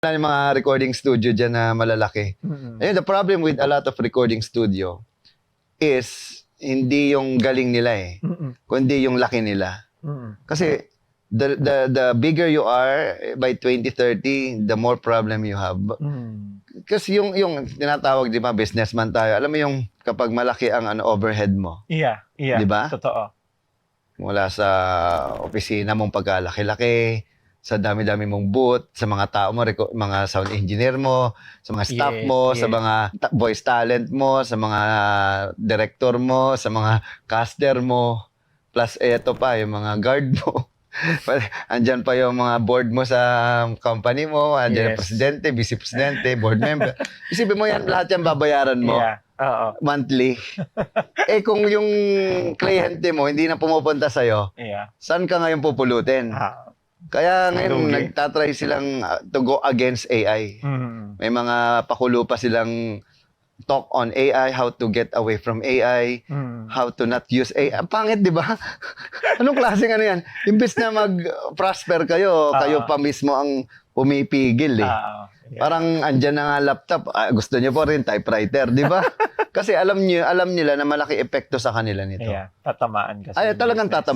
Yung mga recording studio dyan na malalaki. Ayun, the problem with a lot of recording studio is hindi yung galing nila eh, kundi yung laki nila. Kasi the bigger you are by 2030, the more problem you have. Kasi yung tinatawag, di ba, businessman tayo. Alam mo yung kapag malaki ang overhead mo. Yeah. Di ba? Totoo. Mula sa opisina mong pagkalaki-laki, sa dami-dami mong booth, sa mga tao mo, mga sound engineer mo, sa mga staff mo, sa mga voice talent mo, sa mga director mo, sa mga caster mo, plus eto pa, yung mga guard mo. Andyan pa yung mga board mo sa company mo, andyan yung presidente, vice presidente, board member. Isipin mo yan, lahat yan babayaran mo. Monthly. Kung yung kliyente mo hindi na pumupunta sa'yo, saan ka ngayon pupulutin? Kaya ngayon, nagtatry silang to go against AI. May mga pakulo pa silang talk on AI, how to get away from AI, how to not use AI. Ang pangit, di ba? Anong klaseng ano yan? Imbes na mag-prosper kayo, kayo pa mismo ang pumipigil eh. Parang andyan na nga laptop, gusto niyo po rin typewriter, di ba? Kasi alam nila na malaki epekto sa kanila nito. Tatamaan kasi. Ay, talagang tatamaan.